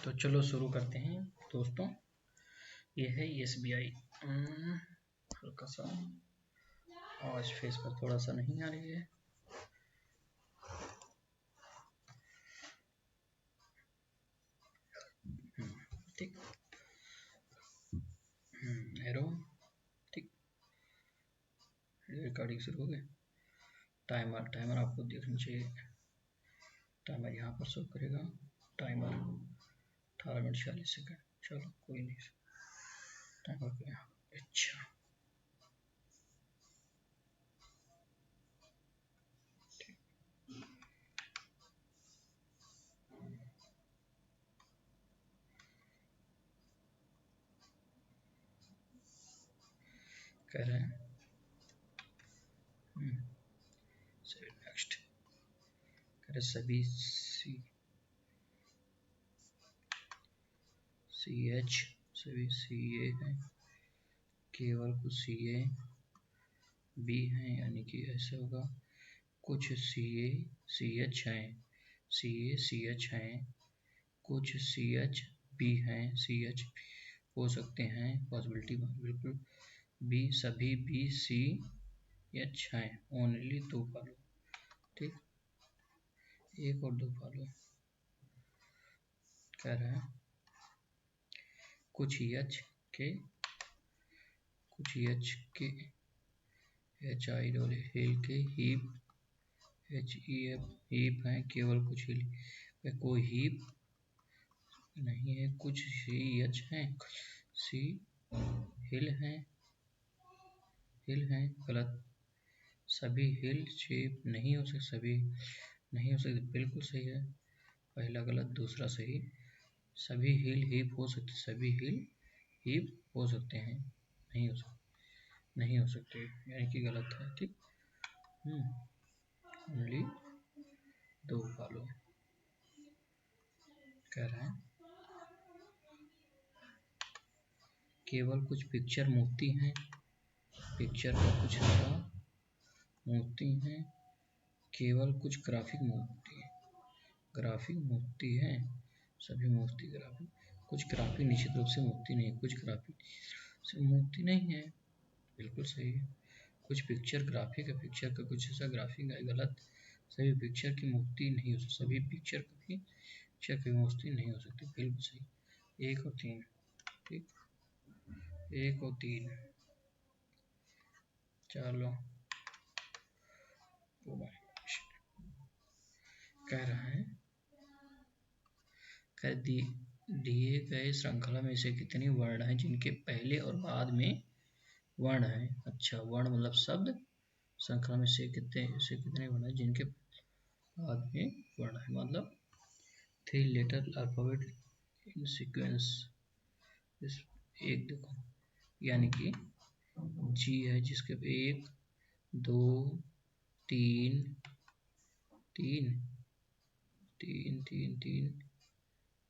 तो चलो शुरू करते हैं दोस्तों। ये है SBI। हल्का सा आवाज फेस पर थोड़ा सा नहीं आ रही है। ठीक। एरो ठीक। रिकॉर्डिंग शुरू हो गई। टाइमर आपको देखना चाहिए। टाइमर यहाँ पर शो करेगा। Timer 18 minute 40 second. चलो कोई नहीं, टाइमर को यहाँ। अच्छा कह रहे हैं नेक्स्ट कह रहे सभी CH सभी CA हैं, केवल कुछ CA B हैं, यानी कि ऐसे होगा। कुछ CA CH हैं, CA CH हैं, कुछ CH B हैं, CH हो सकते हैं, पॉसिबिलिटी बिल्कुल। B सभी B CH हैं, ओनली 2 फॉलो। ठीक, 1 और 2 फॉलो। कह रहा है कुछ H के HI हिल के हीप HEF हीप हैं, केवल कुछ हिल कोई हीप नहीं है। कुछ CH हैं, C हिल हैं, गलत। सभी हिल शेप नहीं हो सकते, सभी नहीं हो सकते, बिल्कुल सही है। पहला गलत, दूसरा सही। सभी हिल हीप हो सकते, सभी हिल हीप हो सकते हैं, नहीं हो सकते, यानी कि गलत है। ठीक, ओनली 2 फॉलो। कह रहे हैं केवल कुछ पिक्चर मूर्ति हैं, पिक्चर का कुछ हिस्सा मूर्ति हैं, केवल कुछ ग्राफिक मूर्ति है, सभी मूर्ति ग्राफिक। कुछ ग्राफिक निश्चित रूप से मूर्ति नहीं है, कुछ ग्राफिक से मूर्ति नहीं है, बिल्कुल सही है। कुछ पिक्चर ग्राफिक है, पिक्चर का कुछ ऐसा ग्राफिक है, गलत। सभी पिक्चर की मूर्ति नहीं हो सकती, सभी पिक्चर की मूर्ति नहीं हो सकती, बिल्कुल सही। 1 और 3। ठीक, 1 और 3। चलो कह रहा है दिए गए श्रृंखला में से कितने वर्ण हैं जिनके पहले और बाद में वर्ण है। अच्छा, वर्ण मतलब शब्द। श्रृंखला में से कितने वर्ण हैं जिनके बाद में वर्ण है, मतलब 3 लेटर अल्फाबेट इन सीक्वेंस। एक देखो, यानी कि G है जिसके 1 2 3 3 3 3 3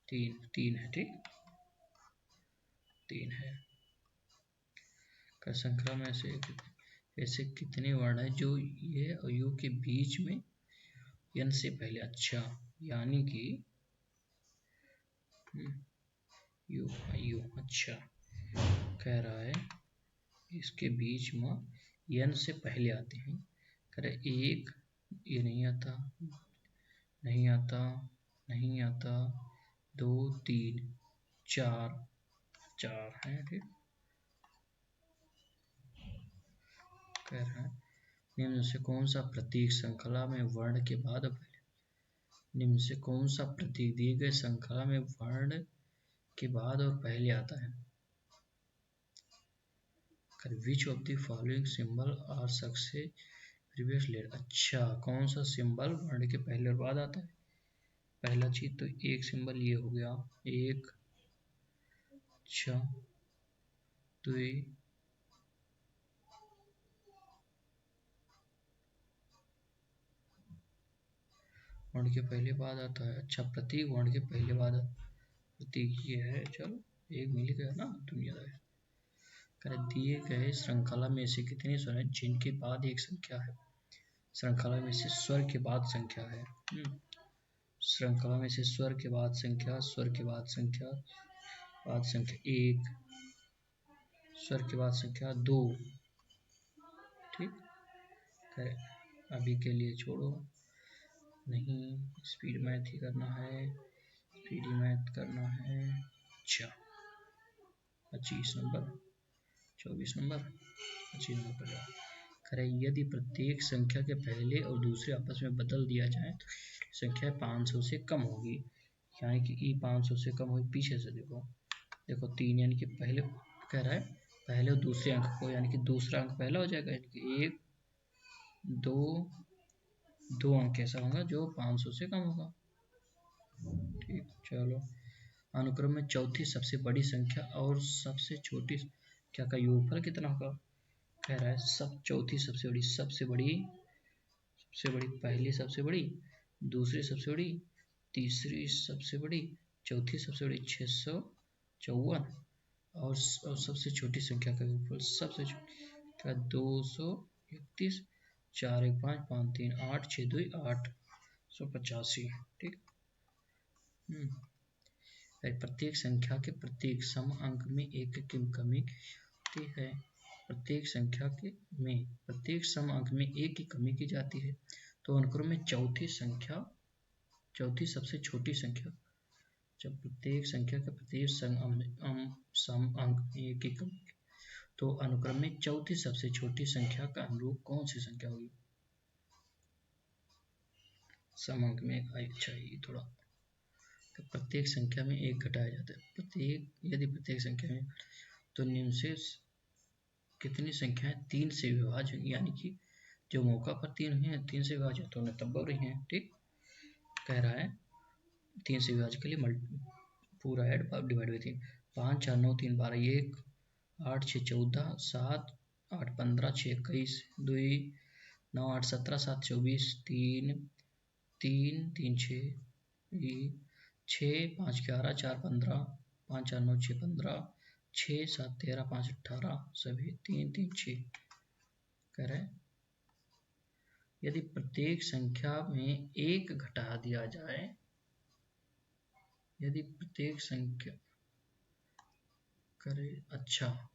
3 3 है। ठीक, 3 है। का श्रृंखला में ऐसे कितने वर्ण है जो ये और यू के बीच में यन से पहले। अच्छा, यानी कि यू। अच्छा, कह रहा है इसके बीच में यन से पहले आते हैं। कह रहे 1 ये नहीं आता, नहीं आता, नहीं आता, 2 3 4 है। ठीक, कह रहा है निम्न से कौन सा प्रतीक श्रृंखला में वर्ण के बाद निम्न से कौन सा प्रतीक दिए गए श्रृंखला में वर्ण के बाद और पहले आता है। Which of the following symbol are success previous letter. अच्छा, कौन सा सिंबल वर्ण के पहले और बाद आता है। पहला चीज तो एक सिंबल ये हो गया, 1। अच्छा, तो वर्ण के पहले बाद आता है। अच्छा, प्रतीक वर्ण के पहले बाद प्रतीक ये है। चलो एक मिल गया ना दुनियादारी। कर दिए गए श्रृंखला में से कितने स्वर हैं जिनके बाद एक संख्या है। श्रृंखला में से स्वर के बाद संख्या है। श्रृंखला में से स्वर के बाद संख्या, स्वर के बाद संख्या, बाद संख्या 1, स्वर के बाद संख्या 2। ठीक है, अभी के लिए छोड़ो, नहीं स्पीड मैथ ही करना है, स्पीड मैथ करना है। अच्छा 25 नंबर, 24 नंबर, 25 नंबर पर जाओ। करें, यदि प्रत्येक संख्या के पहले और दूसरे आपस में बदल दिया जाए तो संख्या 500 से कम होगी, यानी कि ई 500 से कम होगी। पीछे से देखो, देखो 3 यानी कि पहले कह रहा है पहले और दूसरे अंक को, यानी कि दूसरा अंक पहला हो जाएगा, यानी कि 1 2 अंक ऐसा होगा जो 500 से कम होगा। ठीक, चलो। अनुक्रम में चौथी सबसे बड़ी संख्या और सबसे छोटी संख्या का योगफल कितना होगा? कह रहा है सब चौथी सबसे बड़ी, सबसे बड़ी पहली सबसे बड़ी, दूसरी सबसे बड़ी, तीसरी सबसे बड़ी, चौथी सबसे बड़ी 654, और सबसे छोटी संख्या का योगफल सबसे छोटी 231, 4 1 5 5 3 8 6 2 885। ठीक। प्रत्येक संख्या के प्रत्येक सम अंक में एक की कमी होती है। प्रत्येक संख्या के में प्रत्येक सम अंक में एक की कमी की जाती है। तो अनुक्रम में चौथी सबसे छोटी संख्या, जब प्रत्येक संख्या के प्रत्येक सम अंक में एक की कमी, तो अनुक्रम में चौथी सबसे छोटी संख्या का अनुरूप कौन सी संख्या होगी? सम अंक में अच्छा ये थोड़ा, तो प्रत्येक संख्या में एक घटाया जाता है। यदि प्रत्येक संख्या में, तो निम्न से कितनी संख्याएं 3 से विभाज्य, यानी कि जो मौका पर 3 हुई हैं 3 से विभाज्य तो उन्हें तब बोल रही हैं। ठीक, कह रहा है 3 से विभाज्य के लिए पूरा ऐड डिवाइड बाई 3, 5 4 9 3 12 1, 8 6 14 7 8 15 6 21 2 9 8 17 7 24 3 3 3 6 6 5 11 4 15 5 4 9 6 15 6 7 13 5 18 सभी 3 3 6। कह रहे यदि प्रत्येक संख्या में एक घटा दिया जाए, यदि प्रत्येक संख्या करे, अच्छा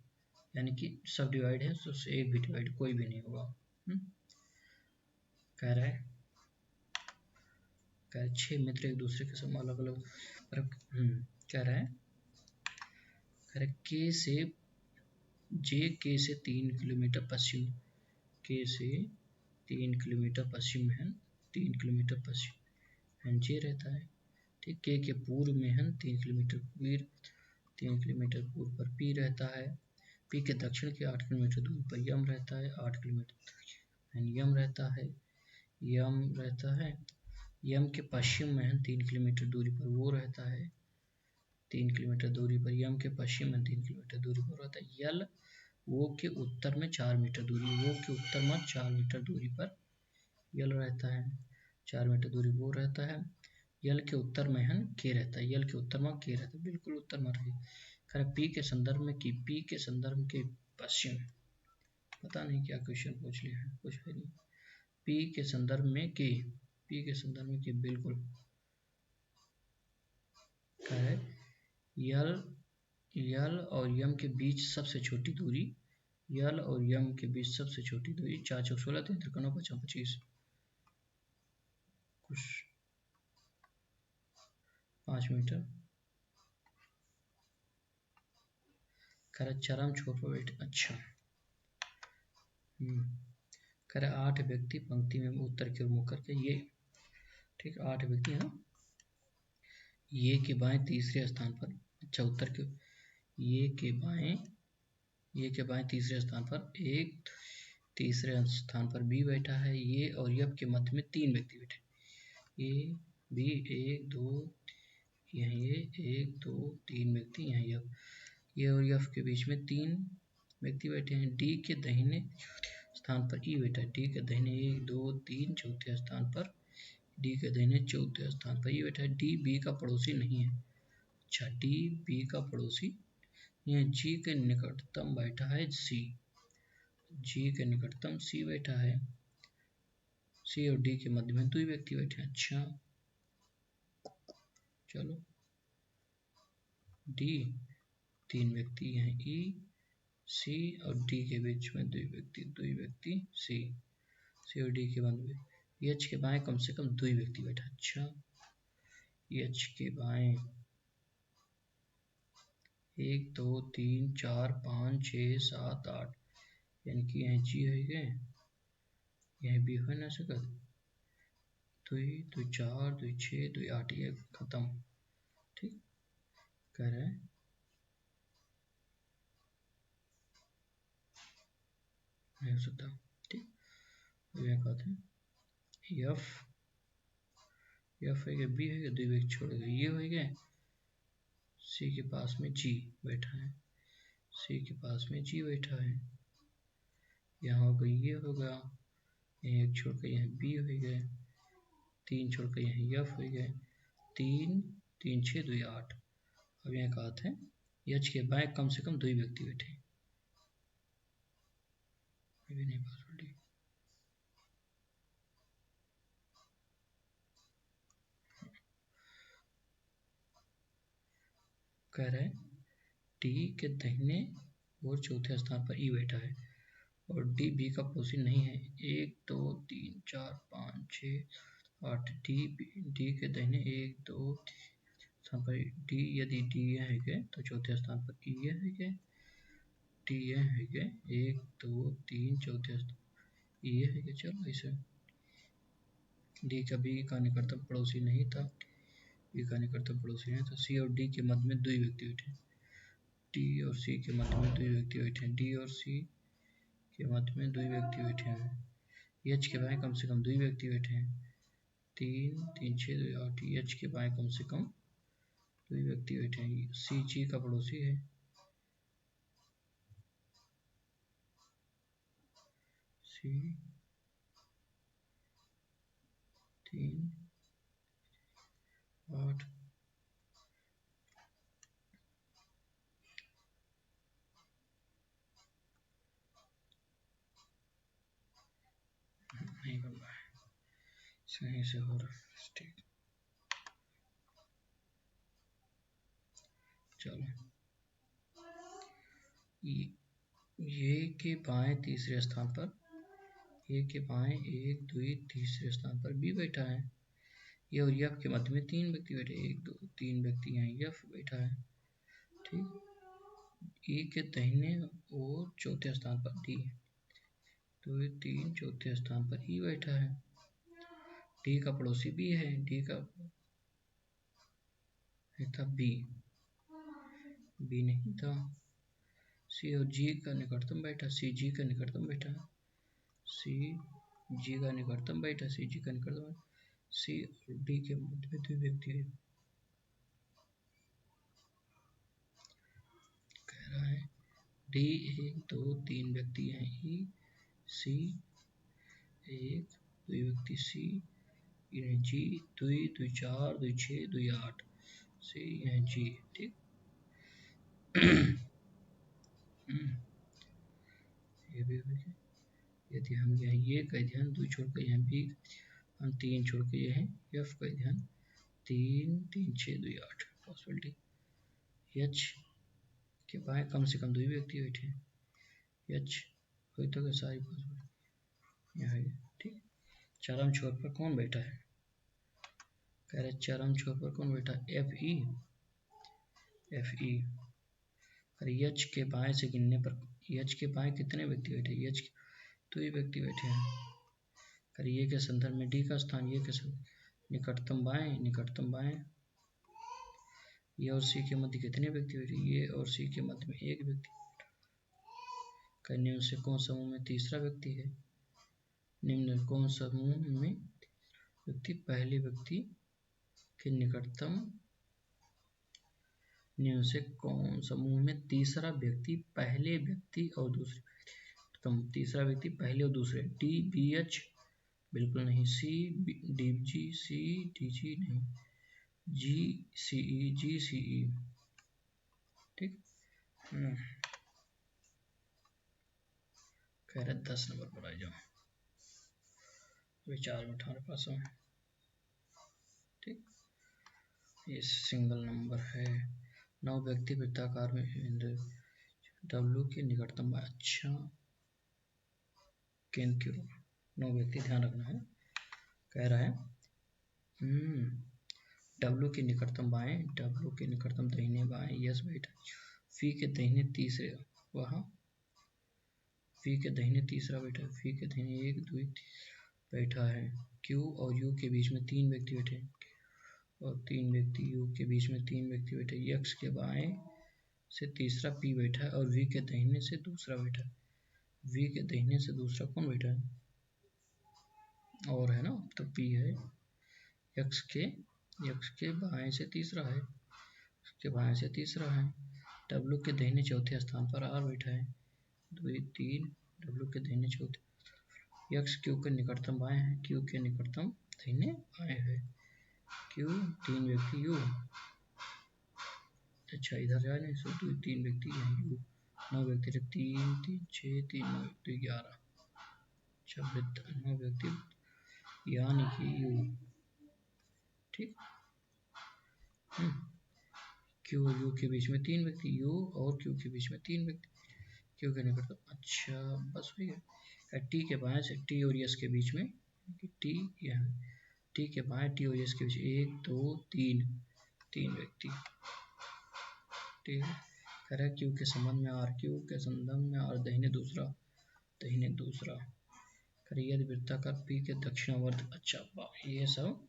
यानी कि सब डिवाइड है तो एक भी डिवाइड कोई भी नहीं होगा। कह रहा है 6 मित्र एक दूसरे के साथ अलग अलग, कह रहा है के से के से 3 किलोमीटर पश्चिम, के से 3 किलोमीटर पश्चिम है, 3 किलोमीटर पश्चिम जे रहता है। ठीक, के पूर्व में है 3 किलोमीटर पूर्व, 3 किलोमीटर पूर्व पर पी रहता है। पी के दक्षिण के 8 किलोमीटर दूर पर यम रहता है, 8 किलोमीटर यम रहता है, यम रहता है। यम के पश्चिम में 3 किलोमीटर दूरी पर वो रहता है, 3 किलोमीटर दूरी पर यम के पश्चिम में 3 किलोमीटर दूरी पर रहता है। यल वो के उत्तर में 4 मीटर दूरी, वो के उत्तर में 4 मीटर दूरी पर यल रहता है, 4 मीटर दूरी वो रहता है। यल के उत्तर में है के रहता है, यल के उत्तर में के रहता है, बिल्कुल उत्तर में रहे। पी के संदर्भ में की, पी के संदर्भ के पश्चिम, पता नहीं क्या क्वेश्चन पूछ लिया है, कुछ भी नहीं। पी के संदर्भ में के, पी के संदर्भ में के बिल्कुल क्या है, यल और यम के बीच सबसे छोटी दूरी, यल और यम के बीच सबसे छोटी दूरी 4 चौक 16 3 3 9 5 25 कुछ 5 मीटर। चरम छोर पर बैठे, अच्छा। करे 8 व्यक्ति पंक्ति में उत्तर की ओर मुख करके, ये ठीक 8 व्यक्ति है, ये के बाएं तीसरे स्थान पर, अच्छा उत्तर के ये के बाएं तीसरे स्थान पर, एक तीसरे स्थान पर बी बैठा है, ये और यफ के मध्य में 3 व्यक्ति बैठे, ए बी 1 2 यहीं ये 1 2 3 व्यक्ति, यहाँ यफ, ये और यफ के बीच में 3 व्यक्ति बैठे हैं। डी के दाहिने स्थान पर ई बैठा है, डी के दाहिने 1 2 3 चौथे स्थान पर, डी के दाहिने चौथे स्थान पर ई बैठा है। डी बी का पड़ोसी नहीं है, अच्छा डी बी का पड़ोसी, यहाँ जी के निकटतम बैठा है सी, जी के निकटतम सी बैठा है, सी और डी के मध्य में 2 व्यक्ति बैठे हैं। अच्छा चलो डी, 3 व्यक्ति हैं ई सी और डी के बीच में 2 व्यक्ति सी और डी के बाद एच के बाएं कम से कम 2 व्यक्ति बैठा। अच्छा एच के बाएं 1 2 3 4 5 6 7 8 यानी कि यहाँ जी हो गए, यहाँ बी हो ना सकत 2 2 4 2 6 2 8 ये खत्म। ठीक कह रहे हैं नहीं हो सकता। ठीक ये कहते हैं एफ हो गया, बी हो गया, 2 व्यक्ति छोड़ गए, ये हो गए, सी के पास में जी बैठा है, सी के पास में जी बैठा है, यहाँ होगा ये होगा, यहाँ एक छोड़ कर यहाँ बी हो गए, 3 छोड़ कर यहाँ एफ हो गए, 3 3 6 2 8। अब यहाँ कहते हैं एच के बाएं कम से कम 2 व्यक्ति बैठे, अभी नहीं पासवर्ड कह रहे हैं डी के दाहिने और चौथे स्थान पर ई बैठा है और डी बी का पड़ोसी नहीं है। 1 2 3 4 5 6 8 डी के दाहिने 1 2 स्थान पर डी, यदि डी है गए तो चौथे स्थान पर ई है गए, डी है गए 1 2 3 चौथे स्थान ई है गए। चलो इसे डी का बी का निकटतम पड़ोसी नहीं था, बी का निकटतम पड़ोसी है, तो सी और डी के मध्य में 2 व्यक्ति बैठे, डी और सी के मध्य में 2 व्यक्ति बैठे हैं, डी और सी के मध्य में 2 व्यक्ति बैठे हैं, एच के बाएं कम से कम 2 व्यक्ति बैठे हैं, 3 3 6 2 8, एच के बाएं कम से कम 2 व्यक्ति बैठे हैं, सी जी का पड़ोसी है, सी 3 8 नहीं बन रहा है, सही से हो रहा है। ठीक चलो ये के बाएं तीसरे स्थान पर, ए के बाएं 1 2 तीसरे स्थान पर बी बैठा है, ये और एफ के मध्य में 3 व्यक्ति बैठे, 1 2 3 व्यक्ति यहाँ एफ बैठा है। ठीक ई के दाहिने और चौथे स्थान पर डी, 2 3 चौथे स्थान पर ई बैठा है, डी का पड़ोसी बी है, डी का था बी, बी नहीं था, सी और जी का निकटतम बैठा, सी जी का निकटतम बैठा, सी जी का निकटतम बैठा, सी जी का निकटतम, सी और डी के मध्य में 2 व्यक्ति है। कह रहा है डी 1 2 3 व्यक्ति हैं, ई सी 1 2 व्यक्ति सी, जी 2 2 4 2 6 2 8 सी यहाँ जी। ठीक ये भी हो गया, यदि हम यहाँ ये का ध्यान 2 छोड़ कर यहाँ बी, हम 3 छोड़ कर यहाँ एफ का ध्यान 3 3 6 2 8 पॉसिबिलिटी, एच के बाएं कम से कम 2 व्यक्ति बैठे हैं, एच कोई तो सारी पॉसिबिलिटी यहाँ है। ठीक चरम छोर पर कौन बैठा है, कह रहे चरम छोर पर कौन बैठा, एफ ई, और एच के बाएं से गिनने पर एच के बाएं कितने व्यक्ति बैठे, एच 2 व्यक्ति बैठे हैं, कर ये के संदर्भ में डी का स्थान, ये के निकटतम बाएं, ये और सी के मध्य कितने व्यक्ति बैठे, ये और सी के मध्य में 1 व्यक्ति, निम्न से कौन समूह में तीसरा व्यक्ति है, निम्न कौन समूह में व्यक्ति पहले व्यक्ति के निकटतम, निम्न से कौन समूह में तीसरा व्यक्ति पहले व्यक्ति और दूसरे, तीसरा व्यक्ति पहले और दूसरे, डी बी एच बिल्कुल नहीं, C D G C D G नहीं, जी सी ई। ठीक कह रहे 10 नंबर पर आ जाओ, विचार में 18 पास हो। ठीक ये सिंगल नंबर है। 9 व्यक्ति वृत्ताकार में डब्ल्यू के निकटतम। अच्छा क्यों 9 व्यक्ति ध्यान रखना है। कह रहा है डब्ल्यू के निकटतम बाएं, डब्ल्यू के निकटतम दाहिने बाएं यस बैठा, फी के दाहिने तीसरे वहाँ, फी के दाहिने तीसरा बैठा है, फी के दाहिने 1 2 बैठा है, क्यू और यू के बीच में 3 व्यक्ति बैठे हैं और 3 व्यक्ति यू के बीच में 3 व्यक्ति बैठे, यक्स के बाएं से तीसरा पी बैठा है और वी के दाहिने से दूसरा बैठा है। वी के दाहिने से दूसरा कौन बैठा है? और है ना, तो पी है। यक्स के बाएं से तीसरा है, उसके बाएं से तीसरा है। डब्ल्यू के दाहिने चौथे स्थान पर आर बैठा है, 2 3, डब्ल्यू के दाहिने चौथे। यक्स क्यू के निकटतम बाएं है, क्यू के निकटतम दाहिने बाएं है, क्यू 3 व्यक्ति यू, अच्छा इधर जाए नहीं, सो 2 3 व्यक्ति यू, 9 व्यक्ति 3 3 6 3 9 व्यक्ति 11, 9 व्यक्ति यानी कि यू, ठीक। क्यू और यू के बीच में 3 व्यक्ति, यू और क्यू के बीच में 3 व्यक्ति, क्यू के निकट, अच्छा बस हो गया। टी के बाएं से टी और यस के बीच में, टी यहाँ, टी के बाएं टी और यस के बीच 1 2 3 व्यक्ति, ठीक है। कह रहा है क्यू के संबंध में आर, क्यू के संबंध में आर दाहिने दूसरा यदि वृत्ताकार पी के दक्षिणावर्त, अच्छा ये सब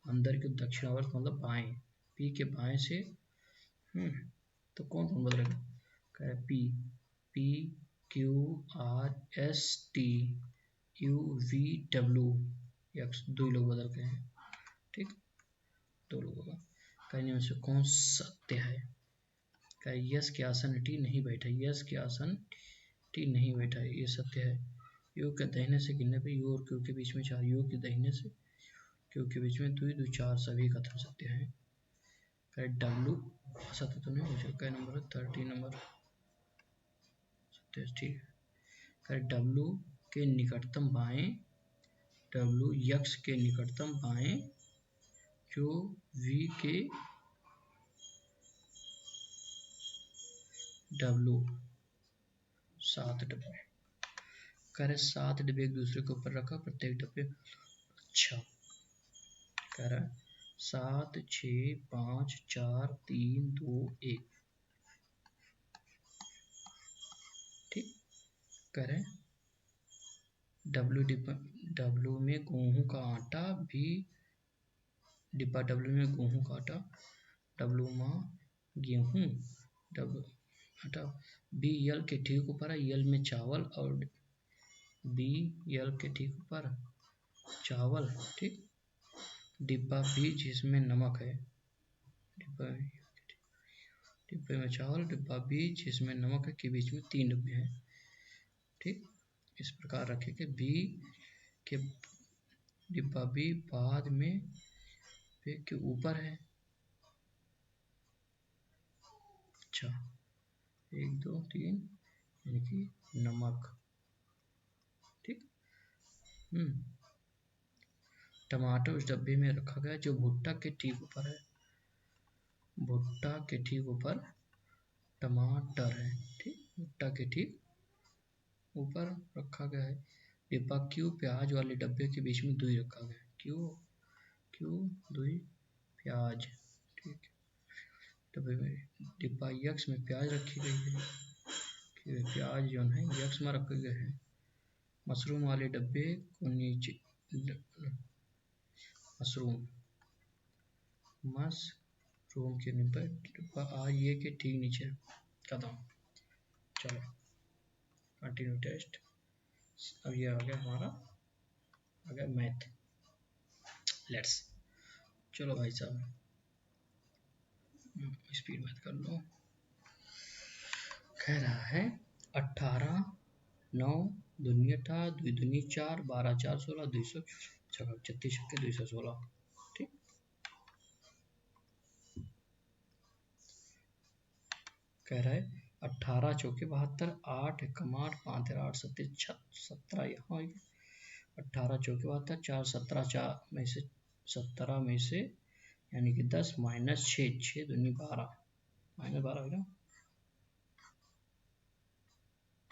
अंदर के दक्षिणावर्त मतलब बाएं, पी के बाएं से तो कौन बदलेगा? कह रहा है P Q R S T U V W x, 2 लोग बदल गए हैं, ठीक, 2 लोगों का। कहने में से कौन सत्य है? कह यस के आसन टी नहीं बैठा, यस के आसन टी नहीं बैठा, ये सत्य है। यू के दाहिने से गिनने पे यू और क्यू के बीच में 4, यू के दाहिने से क्यू के बीच में 2 2 4 सभी कथन सत्य है। कह डब्ल्यू सत्य तो नहीं हो सकता, नंबर 13 नंबर सत्य, ठीक है। कह डब्ल्यू के निकटतम बाएं, डब्ल्यू यक्स के निकटतम बाएं, जो वी के डब्ल्यू 7 डब्बे, कह रहे 7 डब्बे एक दूसरे के ऊपर रखा, प्रत्येक डब्बे, अच्छा कह रहा है 7 6 5 4 3 2 1, ठीक। कह रहे डब्ल्यू में गेहूं का आटा भी, डिब्बा डब्ल्यू में गेहूं का आटा, डब्ल्यू में गेहूं, डब्ल्यू आटा, बी यल के ठीक ऊपर है, यल में चावल, और बी यल के ठीक ऊपर चावल, ठीक। डिब्बा बी जिसमें नमक है, डिब्बे में चावल, डिब्बा बी जिसमें नमक है के बीच में 3 डिब्बे हैं, ठीक। इस प्रकार रखे कि बी के डिब्बा बी बाद में पे के ऊपर है, अच्छा 1 2 3 यानी कि नमक, ठीक। टमाटर उस डब्बे में रखा गया जो भुट्टा के ठीक ऊपर है, भुट्टा के ठीक ऊपर टमाटर है, ठीक, भुट्टा के ठीक ऊपर रखा गया है। डिब्बा क्यू प्याज वाले डब्बे के बीच में 2 रखा गया है, क्यू 2 प्याज, ठीक। डब्बे में डिब्बा यक्स में प्याज रखी गई है, प्याज जो है यक्स में रखे गए हैं। मशरूम वाले डब्बे को नीचे, मशरूम के डिब्बा आज ये के ठीक नीचे कदम, चलो कंटिन्यू टेस्ट। अब ये आ गया हमारा, आ गया मैथ, लेट्स, चलो भाई साहब स्पीड मैथ कर लो। कह रहा है 18 9 दूनी 18 2 दूनी 4 12 4 16 200 36 के 216, ठीक। कह रहा है 18 चौके 72, 8 कमार 5 8 7 17, यहाँ 18 चौके 72, 4 17 4 में से 17 में से यानी कि 10 माइनस 6, 6 दूनी 12, माइनस 12 हो गया।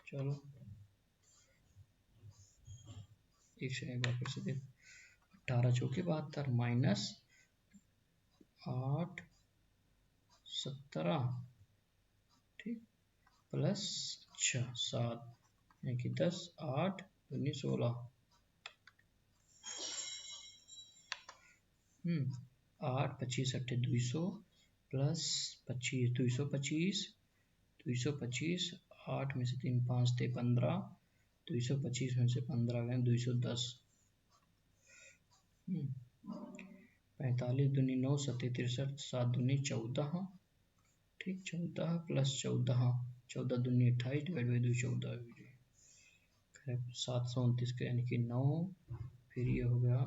चलो एक से एक बार फिर से देख, 18 चौके 72 माइनस 8 17, ठीक, प्लस अच्छा 7, यानी कि 10 8 दूनी 16, 8 25 अट्ठे 200 प्लस 25 225 225, 8 में से 3 5 थे 15, 225 में से 15 गए 210, 45 दूनी 9 7 63, 7 दूनी 14, ठीक, 14 प्लस 14, 14 दूनी 28 डिवाइड बाई 2 14, 729 का यानी कि 9, फिर ये हो गया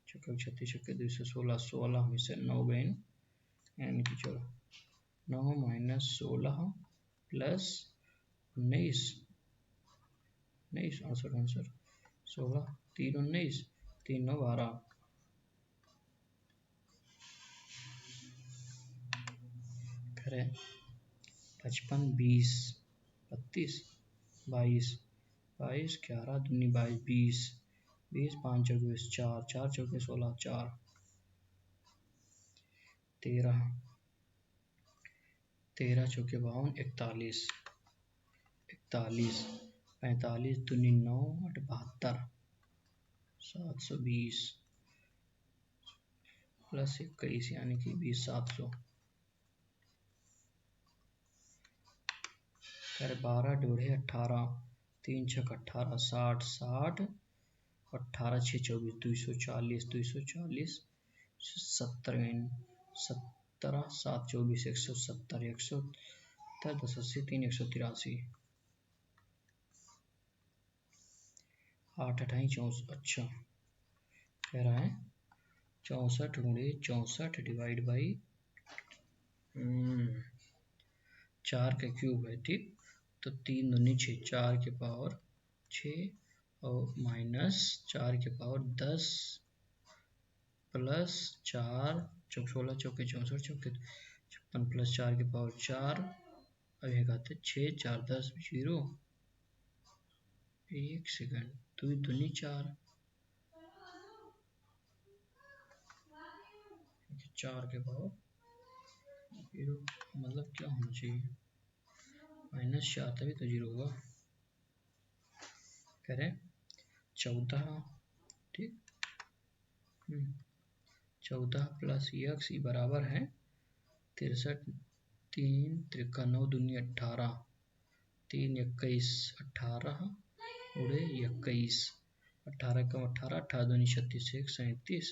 36 छक्के 216, 16 में से 9 गए यानी कि चलो 9 माइनस 16 प्लस 19 68 16 3 19 3 9 12, करें 55 20 32 22 22 11 दूनी 22 20 20 5 चौके 4 4 चौके 16 4 13 13 चौके 52 41 41 45 दूनी 9 8 72 720 प्लस 21 यानी कि 20 700, 12 जोड़े 18 3 छक 18 60 60 18 6 24 240 70 17 7 24 170 170 10 80 3 183 8 28 64, अच्छा कह रहा है 64 गुणे 64 डिवाइड बाई 4 का क्यूब है, ठीक, तो 3 दूनी 6, 4 के पावर 6 और माइनस 4 के पावर 10 प्लस 4 16 चौके 64 चौके 56 प्लस 4 के पावर 4, अब ये कहते 6 4 10 0, 1 सेकंड 2 दूनी 4, 4 के पावर 0, मतलब क्या होना चाहिए माइनस 4 तभी तो 0 होगा, करें 14, ठीक, 14 प्लस x बराबर है 63 3 3 9 दूनी 18 3 21 18 उड़े 21 18 कम 18 18 दूनी 36 1 37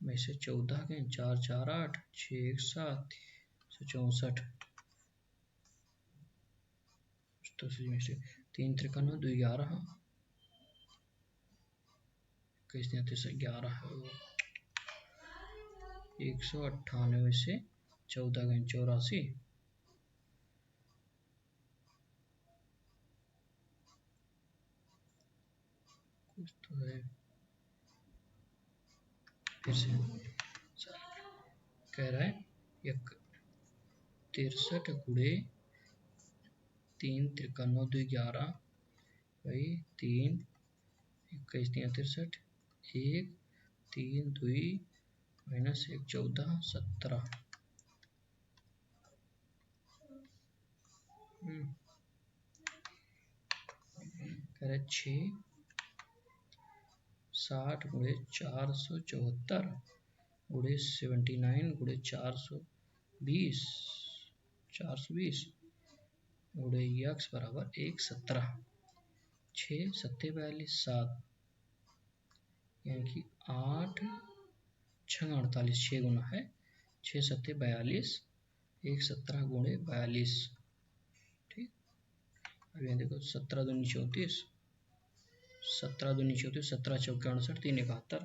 में से 14 के 4 4 8 6 1 7 64, तो में से 3 3 9 2 11 21 33 11 है वो 198 से 14 गए 84, कुछ तो है, फिर से कह रहा है 63 गुणे 3 3 9 2 11 भाई 3 21 3 63 1 3 2 माइनस 1 14 17, करे 6 60 गुणे 474 गुणे 79 गुणे 420 गुणे x बराबर 1 17, 6 7 42 7, यानी कि 8 6 48 6 गुना है 6 7 42 1 17 गुणे 42, ठीक, अब यहाँ देखो 17 दूनी 34 17 दूनी 34 17 चौके 68 3 71,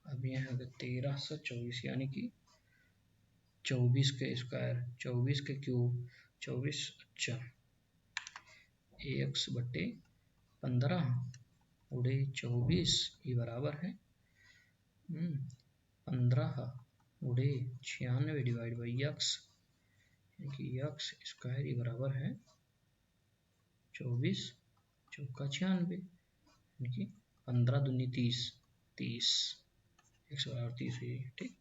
अब यहाँ 1324 यानी कि 24 के स्क्वायर 24 के क्यूब 24, अच्छा x बटे 15 उड़े 24 ये बराबर है 15 गुणे 96 डिवाइड बाई यक्स, यानी कि यक्स स्क्वायर ये बराबर है 24 चौका 96, यानी कि 15 दूनी 30, 30 x बराबर 30 हुई। ठीक,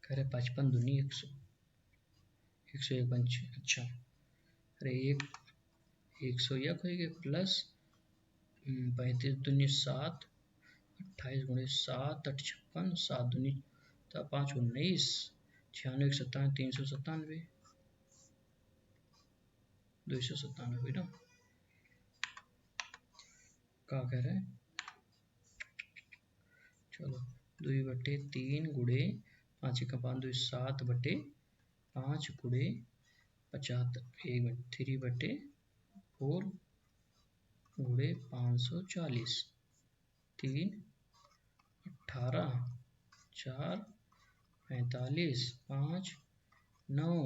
कह रहे 55 दूनी 100, 101 पंच, अच्छा अरे 100 यक होगी प्लस 35 दूनी 7, 28 गुणे 7 8 56, 7 दूनी 5 19, 96 97 397, 297 हुई ना। क्या कह रहे हैं, चलो 2/3 गुणे 5 का 5 2 7 बटे 5 गुणे 75 3/4 गुणे 540, 3 18 4 45 5 9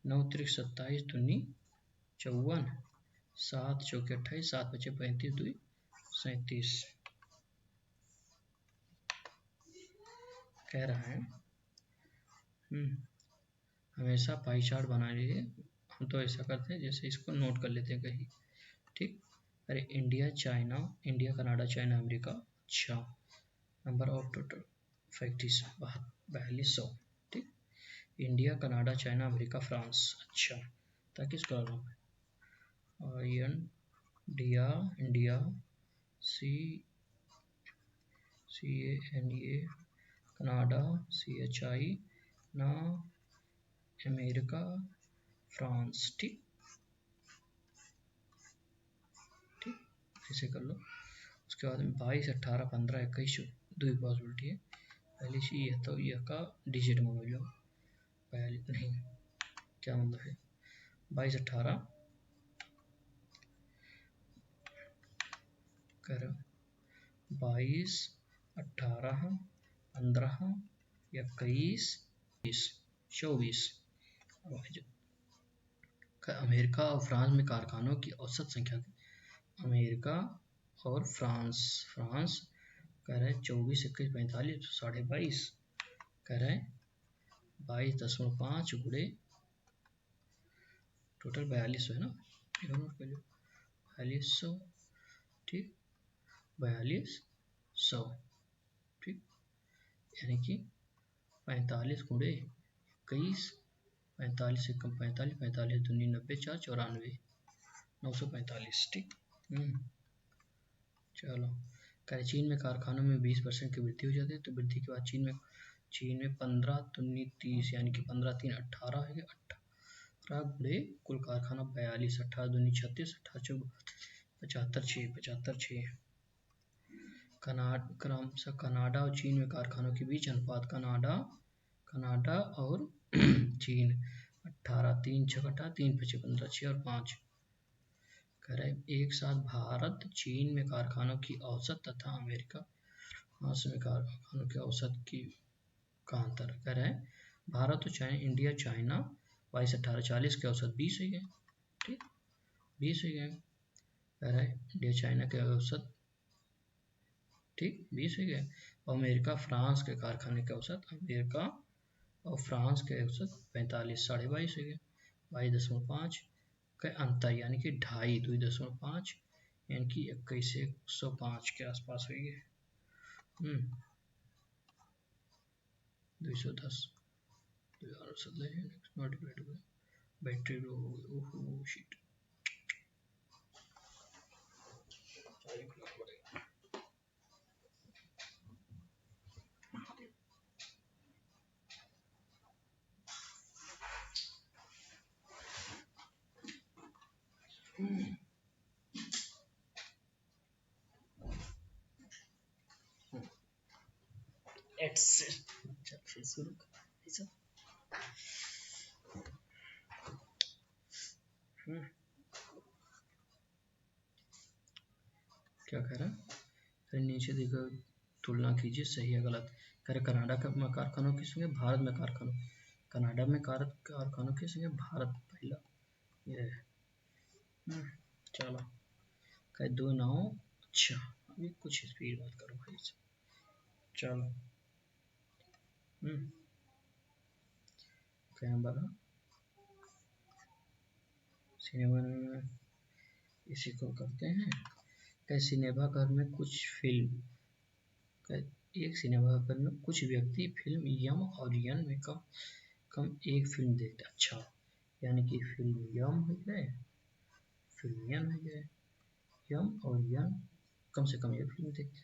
9 3 27 दूनी 54, 7 चौके 28, 7 बचे 35 2 37। कह रहा है हमेशा पाई चार्ट बना लीजिए। हम तो ऐसा करते हैं जैसे इसको नोट कर लेते हैं कहीं। ठीक, अरे India China, India Canada China America, अच्छा नंबर ऑफ टोटल फैक्ट्रीज 4200। ठीक, India Canada China America France, अच्छा ताकि इसको India India CANA Canada CHI ना अमेरिका फ्रांस। ठीक ठीक, ऐसे कर लो। उसके बाद में 22 18 15 21 दो पॉसिबिलिटी है। पहली चीज ये तो यह का डिजिट में लो, पहले नहीं क्या मतलब है 22 18 कर 22 18 15 21 24। अमेरिका और फ्रांस में कारखानों की औसत संख्या, अमेरिका और फ्रांस कह रहे 24 21 45 22.5 कह रहे 22.5 गुणे टोटल 4200 है ना, 4200। ठीक 4200, ठीक यानी कि 45 गुणे 21, 45 से कम 45, 45 दूनी 90 4 94 945। ठीक चलो कह चीन में कारखानों में 20% की वृद्धि हो जाती है, तो वृद्धि के बाद चीन में 15 दूनी 30 यानी कि 15 3 18 है, 18 गुणे कुल कारखाना 42, 18 दूनी 36, 18 75 6। कनाडा और चीन में कारखानों के बीच अनुपात, कनाडा और चीन 18 3 6 3 5 15 6 और 5। कह रहे एक साथ भारत चीन में कारखानों की औसत तथा अमेरिका फ्रांस में कारखानों की औसत की का अंतर। कह रहे हैं भारत और चाइना, इंडिया चाइना 22 18 40 के औसत 20 हो गए। ठीक 20 हो गए। कह रहे इंडिया चाइना के औसत ठीक 20 हो गए। और अमेरिका फ्रांस के कारखाने के औसत, अमेरिका और फ्रांस के औसत 45 22.5 हो गए। 22.5 का अंतर यानी कि 2.5 2.5 यानी कि 21 से 105 के आसपास हो गए। 210 बैटरी लो हो शिट क्या कह रहा है, नीचे देखो तुलना कीजिए सही है गलत। कह रहे कनाडा का कारखानों की संख्या भारत में कारखानों, कनाडा में कारखानों की संख्या भारत पहला ये है। चलो कहे 2 9। अच्छा अभी कुछ स्पीड बात करो भाई से। चलो क्या बोला सिनेमा में इसी को करते हैं। कहे सिनेमा घर में कुछ फिल्म एक सिनेमा घर में कुछ व्यक्ति फिल्म यम और यन में कम कम एक फिल्म देखते। अच्छा यानी कि फिल्म यम हो गए, फिल्म यन हो गए, यम और यन कम से कम एक फिल्म देखते।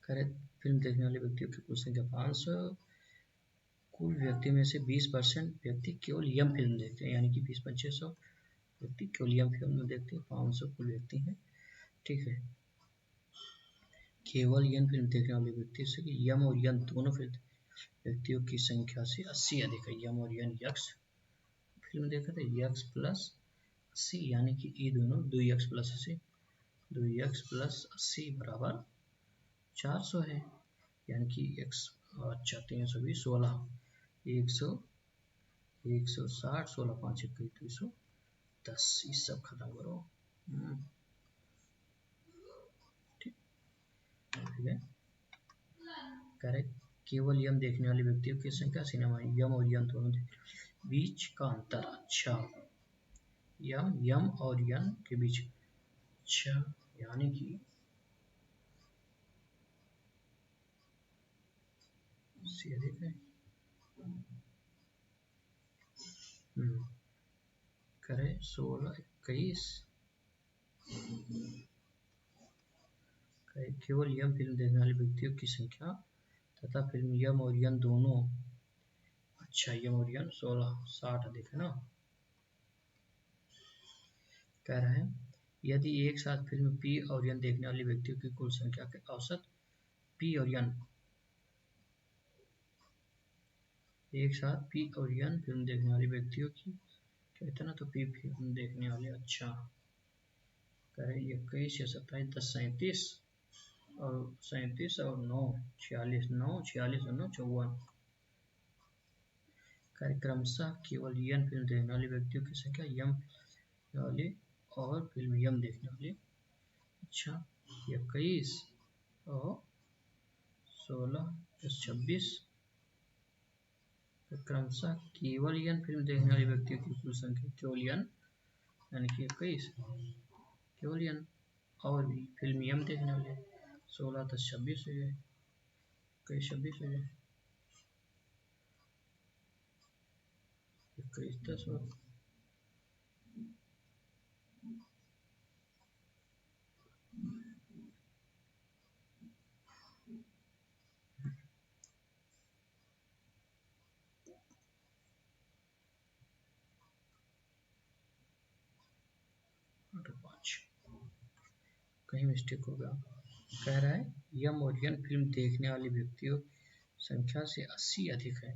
करे फिल्म देखने वाले व्यक्तियों की कुल संख्या 500। कुल व्यक्ति में से 20% व्यक्ति केवल यम फिल्म देखते हैं, यानी कि 20-2500 व्यक्ति केवल यम फिल्म देखते हैं, 500 कुल व्यक्ति हैं। ठीक है, केवल यन फिल्म देखने वाले व्यक्ति से यम और यन दोनों फिल्म व्यक्तियों की संख्या से 80 अधिक है। यम और यन यक्स फिल्म देखा था, यक्स प्लस 80 यानी कि ये दोनों 2x प्लस 80, 2x प्लस 80 बराबर 400 है, यानी कि x। अच्छा 320 16 100 160 16 5 21 210 ये सब खत्म करो। ठीक है, करेक्ट। केवल यम देखने वाले व्यक्तियों की संख्या सिनेमा यम और यन दोनों बीच का अंतर। अच्छा यम और यन के बीच, अच्छा यानी कि अधिक है। करें 16 21 केवल यम फिल्म देखने वाले व्यक्तियों की संख्या तथा फिल्म यम और यन दोनों। अच्छा यम और यन 16 60 अधिक है ना। कह रहे हैं यदि एक साथ फिल्म पी और यन देखने वाले व्यक्तियों की कुल संख्या के औसत पी और यन एक साथ पी और यन फिल्म देखने वाले व्यक्तियों की कहते ना, तो पी फिल्म देखने वाले। अच्छा करें 21 या 27 10 37 और 37 और 9 46 9 46 और 9 54। क्रमशः केवल यन फिल्म देखने वाले व्यक्तियों की संख्या यम वाले और फिल्म यम देखने वाले। अच्छा 21 और 16 26 क्रमशः केवल यन फिल्म देखने वाले व्यक्तियों की कुल संख्या केवल यन यानी कि 21 केवल यन और भी फिल्म यम देखने वाले 16 10 26 हो गए, 21 26 हो गए, 21 10 हो। कहीं मिस्टेक होगा। कह रहा है यम और यन फिल्म देखने वाले व्यक्तियों संख्या से 80 अधिक है।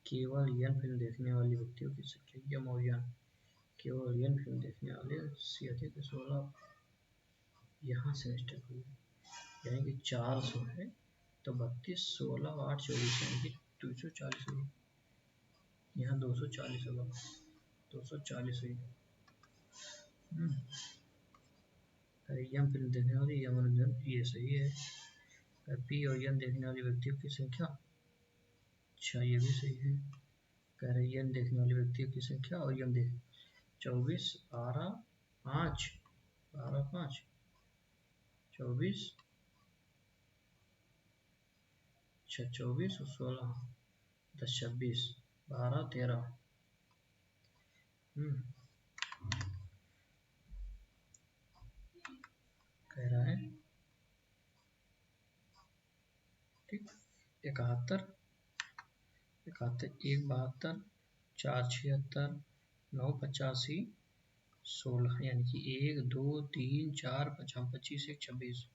केवल यन फिल्म देखने वाले व्यक्तियों की संख्या यम और यन केवल यन फिल्म देखने वाले 80 अधिक है। 16 यहाँ से मिस्टेक हुई, यानी कि 400 है तो 32 16 8 24 यानी कि 240 हुई। यहाँ 240 होगा, 240 हुई। यम फिल्म देखने वाली यम और यन ये सही है। पी और यन देखने वाले व्यक्तियों की संख्या, अच्छा ये भी सही है। कह रहे यन देखने वाले व्यक्तियों की संख्या और यम देख 24 12 5 12 5 24, अच्छा 24 और 16 10 26 12 13। कह रहा है ठीक 71 71 1 72 4 76 9 85 16 यानी कि 1 2 3 4 5 25 1 26।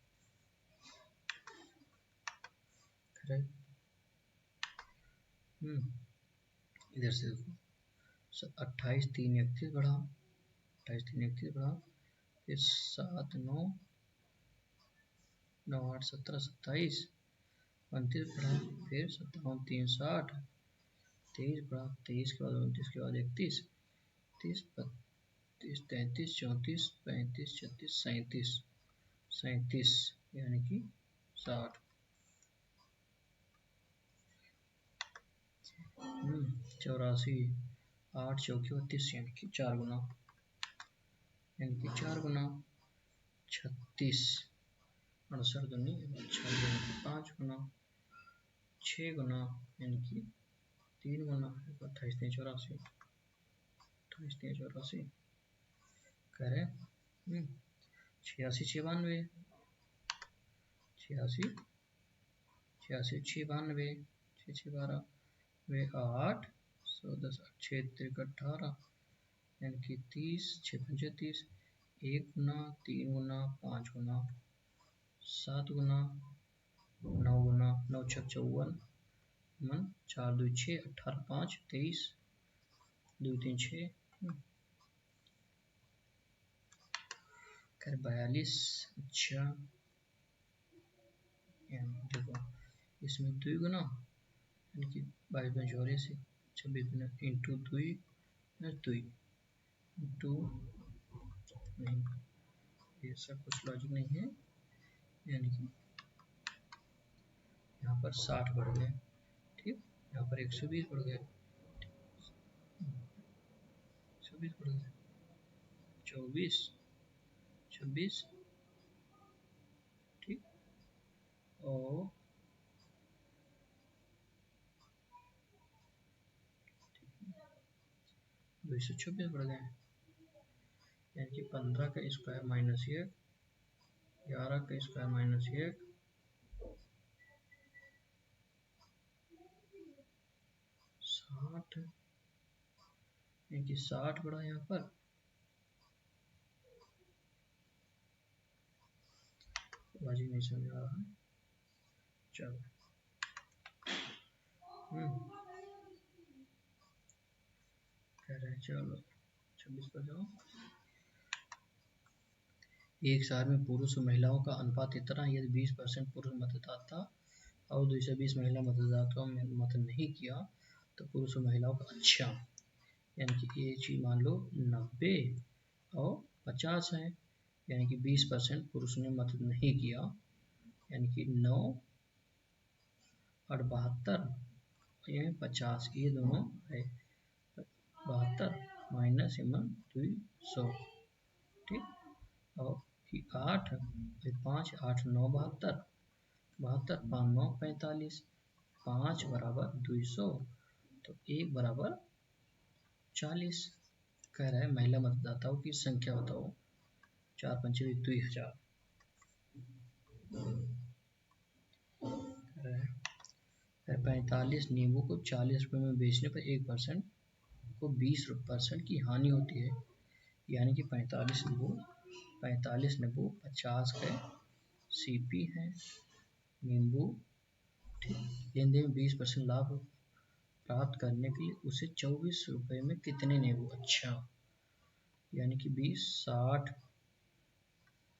इधर से देखो 28 3 31 बढ़ा, 28 3 31 बढ़ा, फिर 7 9 9 8 17 27 29 बढ़ा, फिर 57 3 60 23 बढ़ा, 23 के बाद 29 के बाद 31 30 32 33 34 35 36 37। 37 यानी कि 60। 84, 8 चौके 32 यानी कि 4 गुना, यानी कि 4 गुना। 36, 68 दूनी 96 यानी कि 5 गुना। 6 गुना यानी कि 3 गुना। 28 3 84, 28 3 84 करें। 86 6 92, 86 86 6 92, 6 6 12 वे 8 10 6 3 18 यानी कि 30 6 35, 1 गुना 3 गुना 5 गुना 7 गुना 9 गुना 9 6 54, 4 2 6 18 5 23, 2 3 6 कर 42। अच्छा देखो इसमें 2 गुना यानी कि 22 में 84, 26 में इंटू 2 2 इंटू, नहीं ये सब कुछ लॉजिक नहीं है, यानी कि यहाँ पर 60 बढ़ गए, ठीक, यहाँ पर 120 बढ़ गए, 120 बढ़ गए, 24 26, ठीक, और 226 बढ़ गए, यानी कि 15 का स्क्वायर माइनस 1, 11 का स्क्वायर माइनस 1, 60 यानी कि 60 बढ़ा यहाँ पर। बाजी नहीं समझ आ रहा है, चलो कह रहे हैं चलो 26 पर जाओ। एक शहर में पुरुष और महिलाओं का अनुपात इतना है, यदि 20% पुरुष मतदाता और 220 महिला मतदाताओं में मत नहीं किया तो पुरुष और महिलाओं का अच्छा, यानी कि ये चीज मान लो 90 और 50 है, यानी कि 20% पुरुष ने मत नहीं किया, यानी कि 9 और 72 ये 50, ये दोनों है 72 माइनस 200, ठीक, और 8 5 8 9 72, 72 5 9 45, 5 बराबर 200, तो 1 बराबर 40। कह रहा है महिला मतदाताओं की संख्या बताओ, 4 5 2000। कह रहा है 45 नींबू को 40 रुपये में बेचने पर 1% को 20% की हानि होती है, यानी कि 45 नींबू 50 के सीपी है नींबू, ठीक, लेन देन में 20% लाभ प्राप्त करने के लिए उसे 24 रुपये में कितने नींबू, अच्छा, यानी कि 20 60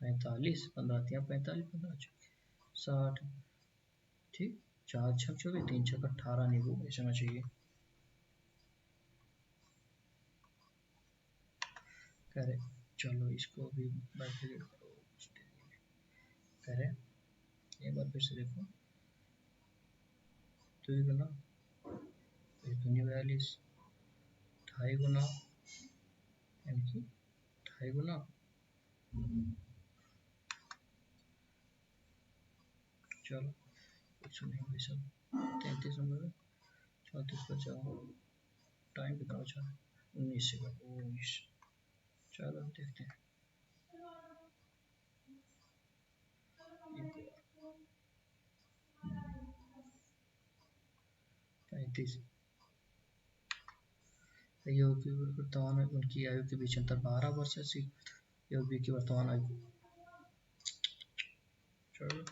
45 15 45 15 60, ठीक, 4 6 24 3 6 18 नींबू ऐसा होना चाहिए। कह रहे चलो इसको भी बाइफिकेट करो, कह रहे एक बार फिर से देखो, 2 गुना 42, 2.5 गुना यानी कि 2.5 गुना, चलो कुछ नहीं भाई सब 33 नंबर 34 पर जाओ, टाइम कितना बचा है 19 सेकंड 19, चलो देखते हैं। 35 योगी वर्तमान में उनकी आयु के बीच अंतर 12 वर्ष है, योगी की वर्तमान आयु, चलो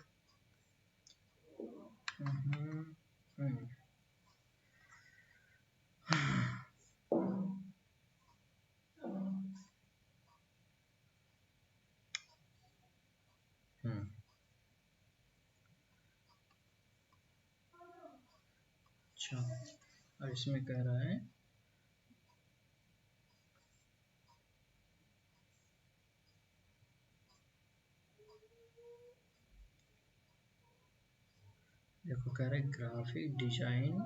अच्छा, और इसमें कह रहा है देखो कह रहे ग्राफिक डिजाइन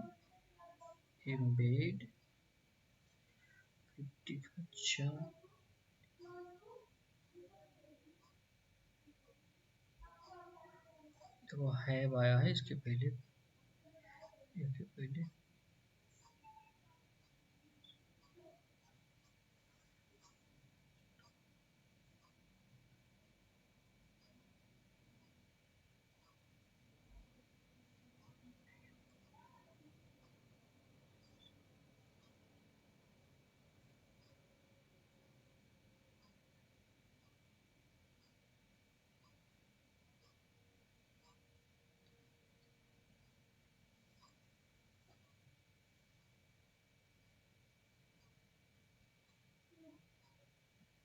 एम्बेड। अच्छा देखो हैव आया है इसके पहले, इसके पहले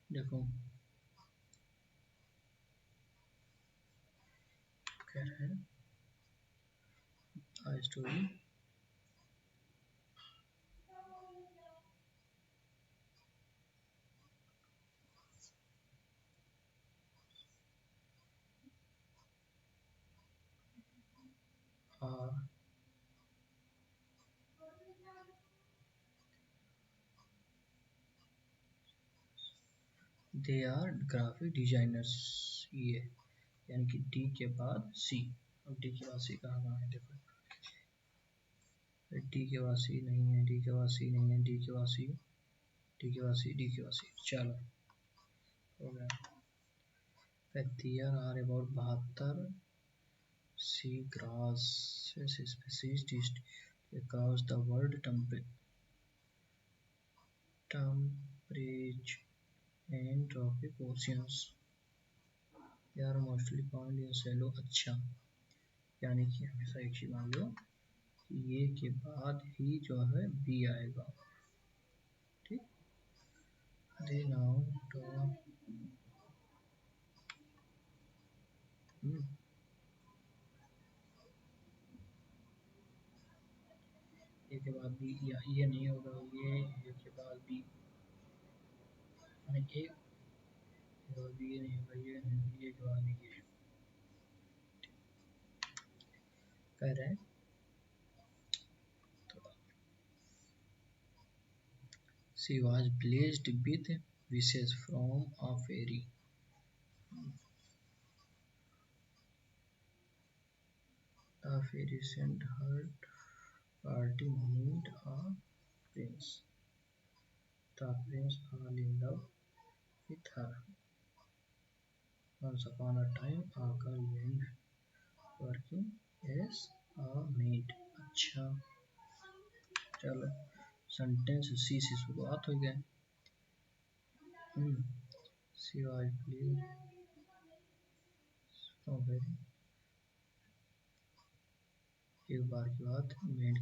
देखो कह रहे हैं story are they are graphic designers, ये यानी कि डी के बाद सी। अब डी के बाद सी कहाँ कहाँ है देखो, डी के बाद सी नहीं है, डी के बाद सी नहीं है, डी के बाद सी, डी के बाद सी, डी के बाद सी। चलो हो गया। There are about 72 seagrasses species across the world. Temperate and tropic oceans. They are mostly found in shallow। अच्छा यानी कि हमेशा एक चीज मान लो कि ये के बाद ही जो है बी आएगा। ठीक, दे नाउ तो ए के बाद बी, या ये नहीं होगा, ये ए के बाद बी, ए के बाद बी, ये नहीं होगा, ये नहीं, ये के बाद बी, ये कह रहे हैं। तो she was blessed with wishes from a fairy। The fairy sent her party meet a prince। The prince fell in love with her। Once upon a time a girl went working as a maid। अच्छा चलो sentence सी से शुरुआत हो गया। She was please from very, एक बार की बात made.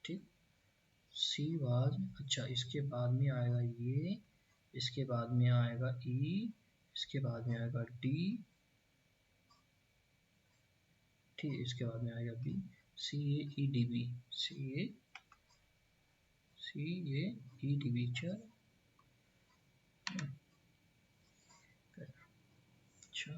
ठीक, सी वाज, अच्छा इसके बाद में आएगा ये, इसके बाद में आएगा ई, इसके बाद में आएगा डी, ठीक, इसके बाद में आएगा बी, सी ए ई डी बी, सी ए ई डी बी। चल अच्छा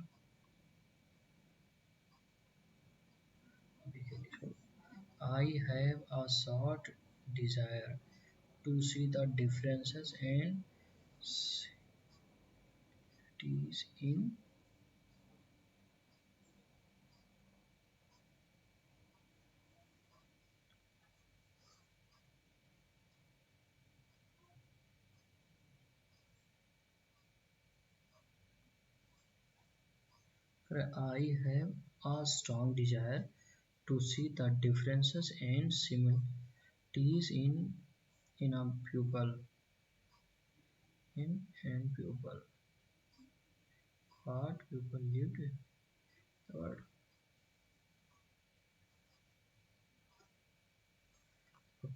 I have a short desire to see the differences and similarities in I have a strong desire to see the differences and similarities in a pupil in and pupil. What pupil lived the word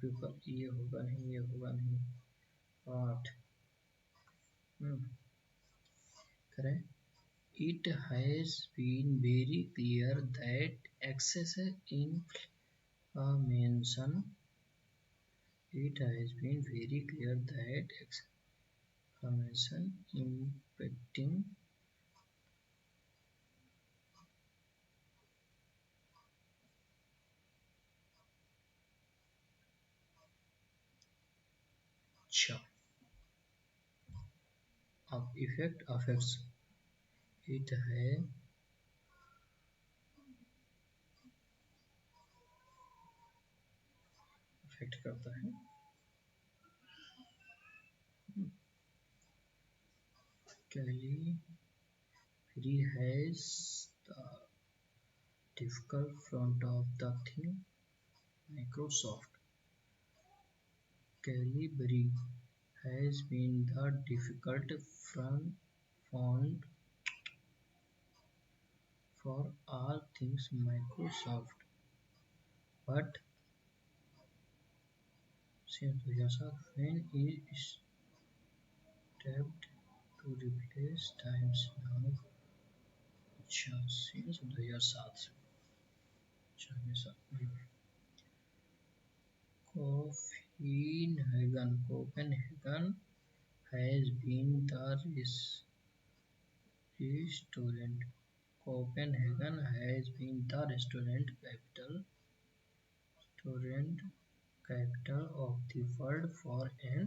pupil ये होगा नहीं ये होगा नहीं what करें. It has been very clear that excessive inflammation. It has been very clear that inflammation impacting effect affects it है affect करता है. Kelly Free has the difficult front of the thing. Microsoft Calibri has been the difficult front for all things Microsoft, but since 2007 when it stepped to replace Times Now, since 2007 से हमेशा Copenhagen has been the restaurant. Copenhagen has been the restaurant capital of the world for an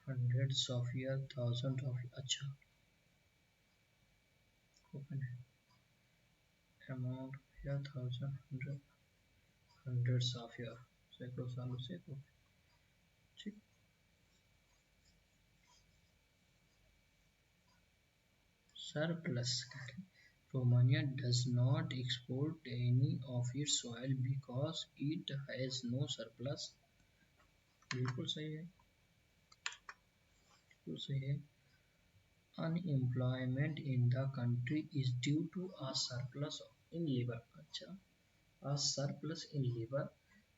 hundreds of years, thousands of अच्छा Copenhagen amount of years, hundreds of years सैकड़ों सालों से ठीक. Surplus Romania does not export any of its oil because it has no surplus. बिल्कुल सही है, बिल्कुल सही है. Unemployment in the country is due to a surplus in labor. अच्छा, a surplus in labor,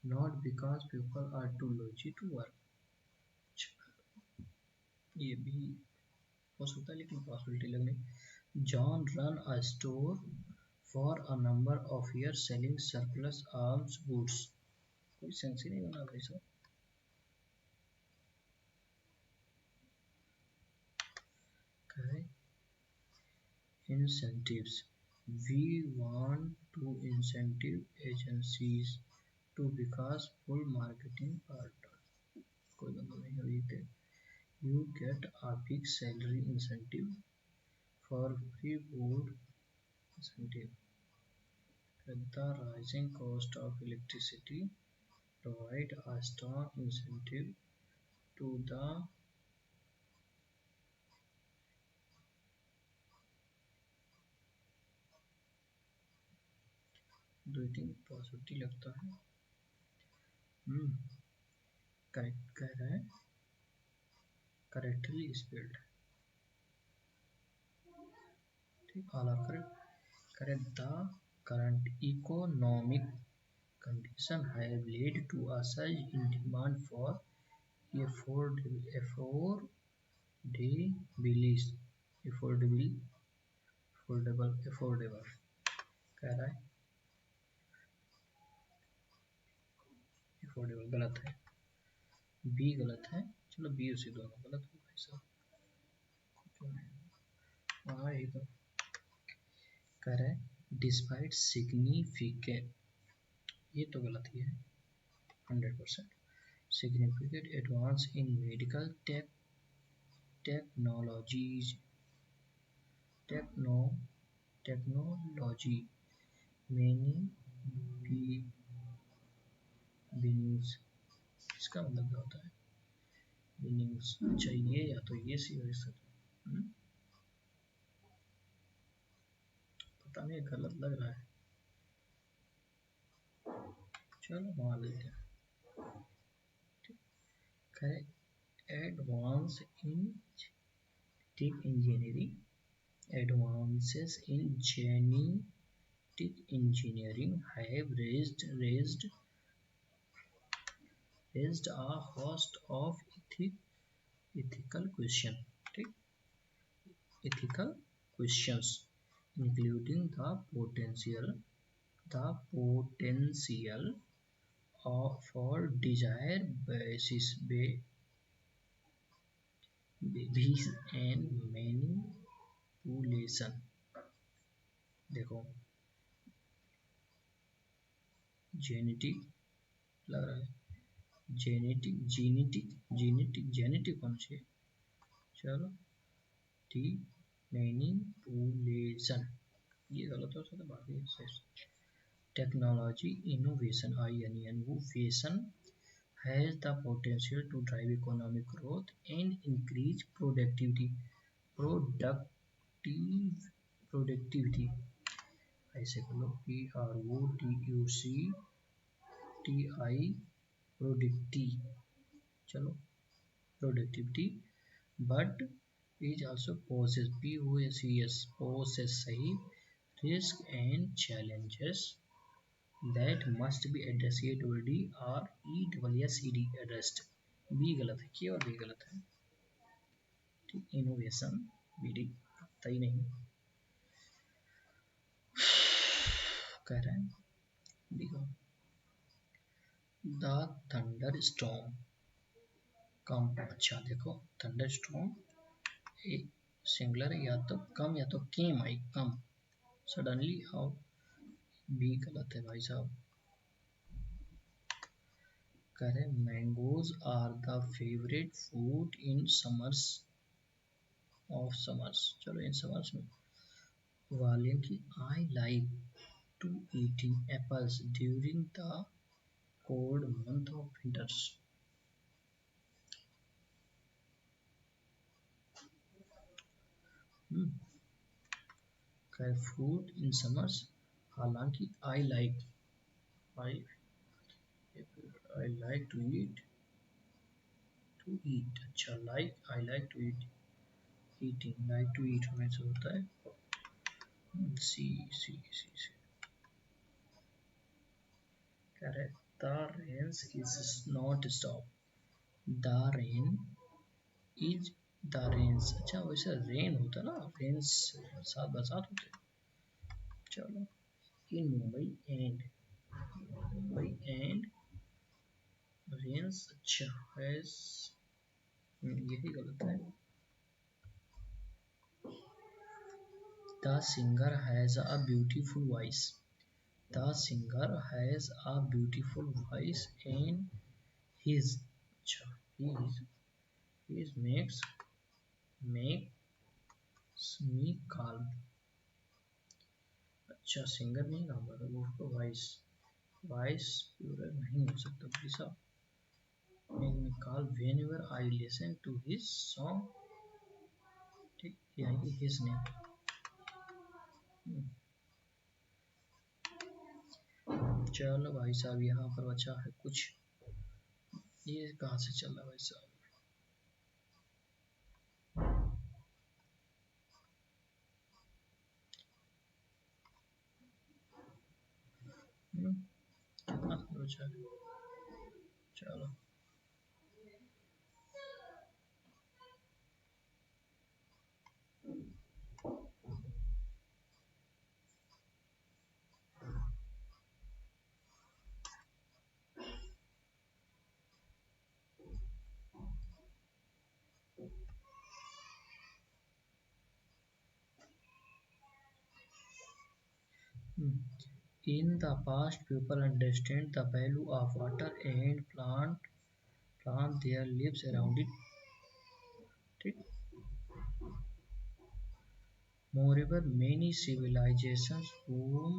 not because people are too lazy to work. ये भी हो सकता है लेकिन पॉसिबिलिटी लग नहीं. John run a store for a number of years selling surplus arms goods. कोई सेंस ही नहीं बना भाई साहब. Okay. Incentives. We want to incentive agencies to because full marketing partner. कोई बंदा नहीं अभी के. You get a big salary incentive for free board incentive. The rising cost of electricity provide a strong incentive to the do you think possibility लगता है. Correct कह रहा है. Correctly spelled. ठीक, all are correct. The current economic condition have led to a surge in demand for affordable affordable कह रहा है. Affordable गलत है, बी गलत है. चलो बी उसी दोनों गलत हो भाई साहब. हाँ ये तो कह रहा है. डिस्पाइट सिग्निफिकेंट, ये तो गलत ही है 100%. Significant advance in medical technology many beginnings. इसका मतलब क्या होता है बिनिंग्स. अच्छा ये या तो ये सी हो सकता है. पता नहीं गलत लग रहा है. चलो मान लेते हैं। Advance in engineering, advances in genetic engineering have raised a host of ethical question, ठीक, ethical questions, including the potential for desire babies and manipulation। देखो जेनेटिक लग रहा है, जेनेटिक होना चाहिए। चलो ठीक, मैनिपुलेशन ये गलत हो सकता है, बाकी technology innovation innovation has the potential to drive economic growth and increase productivity ऐसे कर लो PRODUCTI productivity but it also poses सही risk and challenges that must be addressed। ये addressed, बी गलत है, के और बी गलत है, ठीक, इनोवेशन बी पता ही नहीं कह रहे हैं। देखो द थंडर स्टॉर्म कम, अच्छा देखो थंडर स्टॉर्म सिंगुलर या तो कम या तो केम आई कम सडनली, और बी गलत है भाई साहब। कह रहे mangoes are the favourite food in summers चलो इन समर्स में वाले की I like to eating apples during the cold month of winters। Food in summers, हालांकि आई लाइक टू ईट अच्छा I like to eat, eating like to eat होने से होता है सी सी सी सी। Correct, the rains is not stop, the rain is the rains, अच्छा वैसे रेन होता है ना, रेन्स बरसात होते हैं। चलो इन मुंबई एंड रेन्स, अच्छा हैज, यही गलत है। The singer has a beautiful voice, the singer has a beautiful voice and his, अच्छा हिज मेक्स मी calm, अच्छा सिंगर नहीं काम कर रहा, वो तो वॉइस प्लूरल नहीं हो सकता भाई साहब। Make me calm whenever I listen to his song, ठीक, यानी कि हिज ने। चलो भाई साहब यहाँ पर बचा है कुछ, ये कहाँ से चल रहा है भाई साहब। कितना बचा है, चलो in the past people understand the value of water and plant their lives around it, ठीक। Moreover many civilizations boom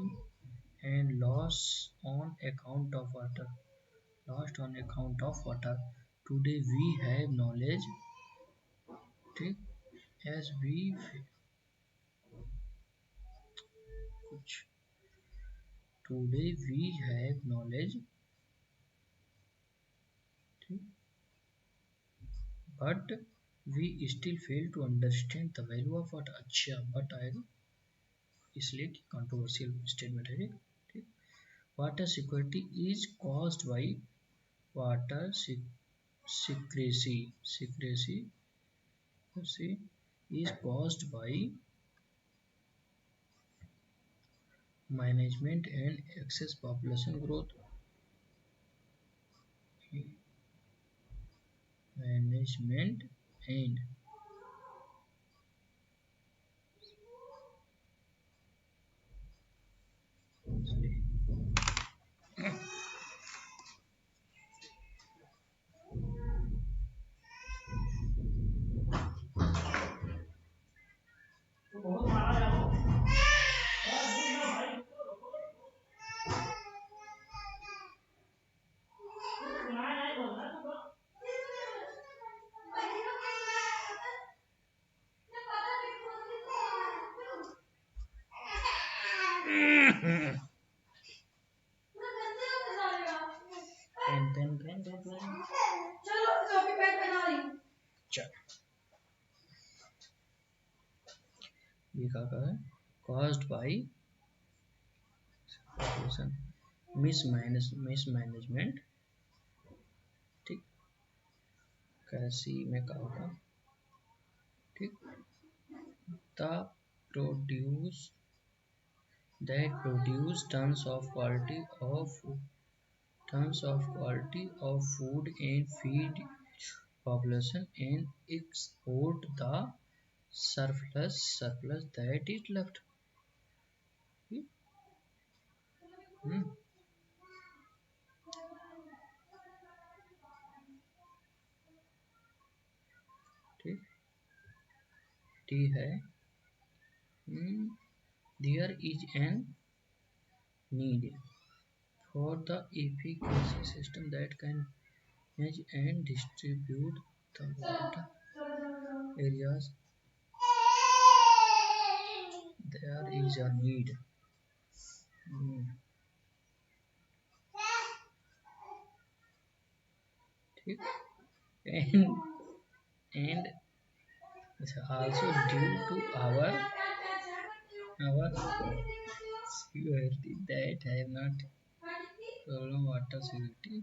and lost on account of water, today we have knowledge, ठीक, as we कुछ today we have knowledge ठीक, but we still fail to understand the value of water. अच्छा but आएगा इसलिए कि controversial statement है। ठीक, water security is caused by water secrecy secrecy is caused by management and excess population growth. Management and ये क्या है caused by mismanagement। ठीक, कैसी में क्या होगा। ठीक, the produce that produce tons of quality of food and feed population and export the surplus that is left। हम्म, ठीक, टी है there is an need for the efficacy system that can manage and distribute the water areas। There is a need। ठीक, and also due to our security that have not problem water security।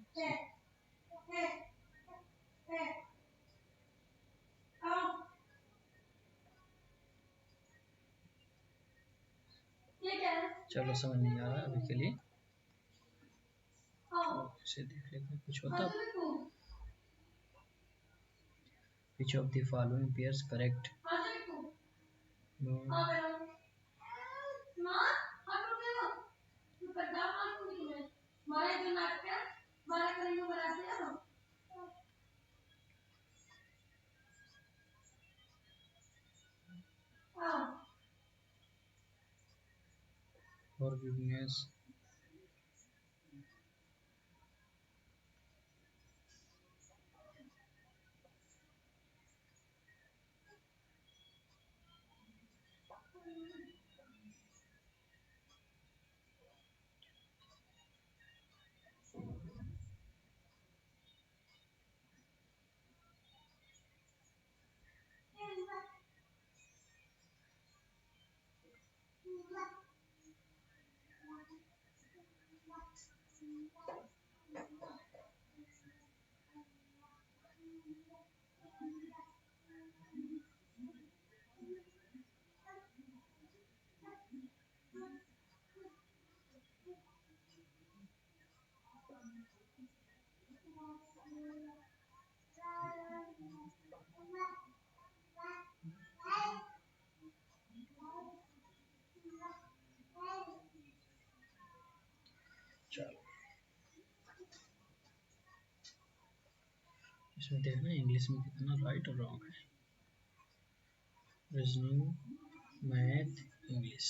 चलो समझ नहीं आ रहा अभी के लिए, इसे देख लेते हैं कुछ होता। Which of the following pairs correct? No. Forgiveness। चलो इसमें देखना इंग्लिश में कितना राइट और रॉन्ग है। Reasoning, math, English.